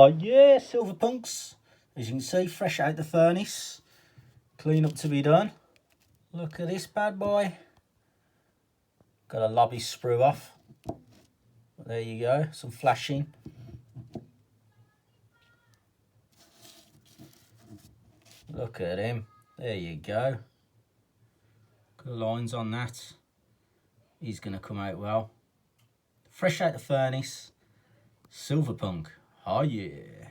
Oh yeah, silver punks. As you can see, fresh out the furnace. Clean up to be done. Look at this bad boy. Got a lobby sprue off. There you go, some flashing. Look at him. There you go. Good lines on that. He's going to come out well. Fresh out the furnace. Silver punk. Oh yeah.